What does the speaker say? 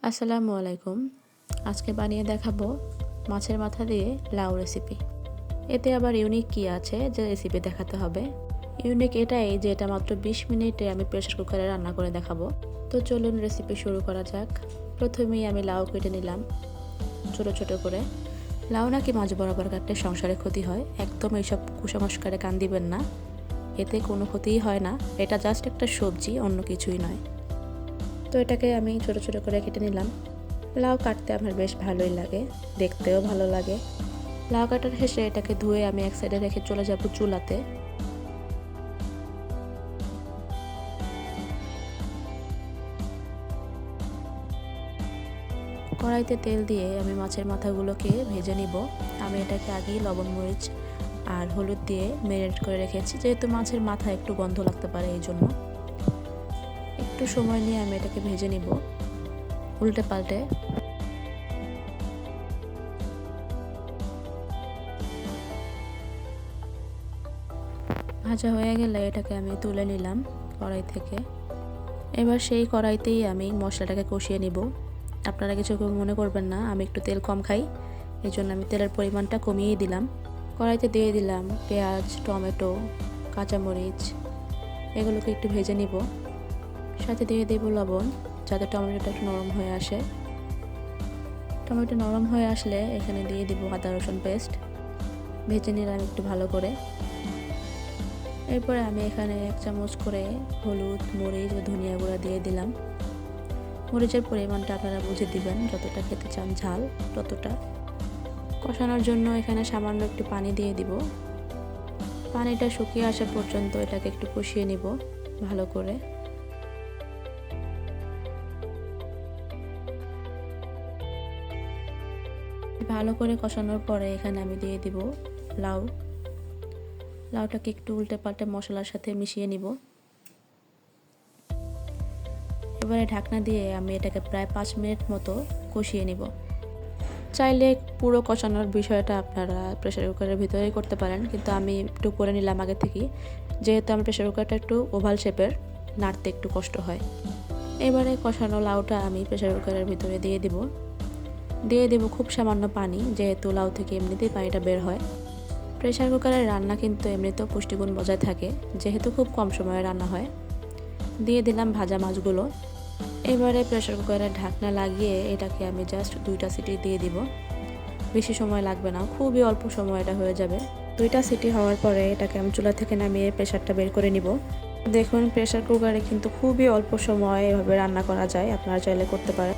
আসসালামু আলাইকুম। আজকে বানিয়ে দেখাবো মাছের মাথা দিয়ে লাউ রেসিপি। এতে আবার ইউনিক কি আছে যে রেসিপি দেখাতে হবে? ইউনিক এটাই যে এটা মাত্র 20 মিনিটে আমি প্রেসার কুকারে রান্না করে দেখাবো। তো চলুন রেসিপি শুরু করা যাক। প্রথমেই আমি লাউ কেটে নিলাম ছোট ছোট করে। লাউ নাকি মাছ বরাবর কাটলে সংসারে ক্ষতি হয়, একদম এইসব কুসংস্কারে কান দিবেন না। এতে কোনো ক্ষতিই হয় না, এটা জাস্ট একটা সবজি, অন্য কিছুই নয়। তো এটাকে আমি ছোট ছোট করে কেটে নিলাম। লাউ কাটতে আমার বেশ ভালোই লাগে, দেখতেও ভালো লাগে। লাউ কাটার শেষে এটাকে ধুয়ে আমি এক সাইডে রেখে চলে যাব চুলাতে। কড়াইতে তেল দিয়ে আমি মাছের মাথাগুলোকে ভেজে নিব। আমি এটাকে আগেই লবণ মরিচ আর হলুদ দিয়ে ম্যারিনেট করে রেখেছি, যেহেতু মাছের মাথা একটু গন্ধ লাগতে পারে, এই জন্য একটু সময় নিয়ে আমি এটাকে ভেজে নিব উল্টে পাল্টে। ভাজা হয়ে গেলে এটাকে আমি তুলে নিলাম কড়াই থেকে। এবার সেই কড়াইতেই আমি মশলাটাকে কষিয়ে নিব। আপনারা কিছু মনে করবেন না, আমি একটু তেল কম খাই, এই জন্য আমি তেলের পরিমাণটা কমিয়েই দিলাম। কড়াইতে দিয়ে দিলাম পেঁয়াজ, টমেটো, কাঁচামরিচ, এগুলোকে একটু ভেজে নিব। সাথে দিয়ে দেব লবণ, যাতে টমেটোটা একটু নরম হয়ে আসে। টমেটো নরম হয়ে আসলে এখানে দিয়ে দিব আদা রসুন পেস্ট, ভেজে নিলাম একটু ভালো করে। এরপরে আমি এখানে 1 চামচ করে হলুদ, মরিচ ও ধনিয়া গুঁড়া দিয়ে দিলাম। মরিচের পরিমাণটা আপনারা বুঝে দিবেন, যতটা খেতে চান ঝাল ততটা। কষানোর জন্য এখানে সামান্য একটু পানি দিয়ে দিব। পানিটা শুকিয়ে আসা পর্যন্ত এটাকে একটু কষিয়ে নিব ভালো করে। ভালো করে কষানোর পরে এখানে আমি দিয়ে দিব লাউটাকে একটু উল্টে পাল্টে মশলার সাথে মিশিয়ে নিব। এবারে ঢাকনা দিয়ে আমি এটাকে প্রায় 5 মিনিট মতো কষিয়ে নিব। চাইলে পুরো কষানোর বিষয়টা আপনারা প্রেসার কুকারের ভিতরেই করতে পারেন, কিন্তু আমি একটু করে নিলাম আগে থেকেই, যেহেতু আমার প্রেসার কুকারটা একটু ওভাল শেপের, নাড়তে একটু কষ্ট হয়। এবারে কষানো লাউটা আমি প্রেসার কুকারের ভিতরে দিয়ে দেব খুব সামান্য পানি, যেহেতু লাউ থেকে এমনিতেই পানিটা বের হয়। প্রেসার কুকারের রান্না কিন্তু এমনিতেও পুষ্টিগুণ বজায় থাকে, যেহেতু খুব কম সময়ে রান্না হয়। দিয়ে দিলাম ভাজা মাছগুলো। এবারে প্রেসার কুকারের ঢাকনা লাগিয়ে এটাকে আমি জাস্ট 2টা সিটি দিয়ে দিব। বেশি সময় লাগবে না, খুবই অল্প সময় এটা হয়ে যাবে। 2টা সিটি হওয়ার পরে এটাকে আমি চুলা থেকে নামিয়ে প্রেসারটা বের করে নিব। দেখুন, প্রেসার কুকারে কিন্তু খুবই অল্প সময়ে এভাবে রান্না করা যায়, আপনারা চাইলে করতে পারেন।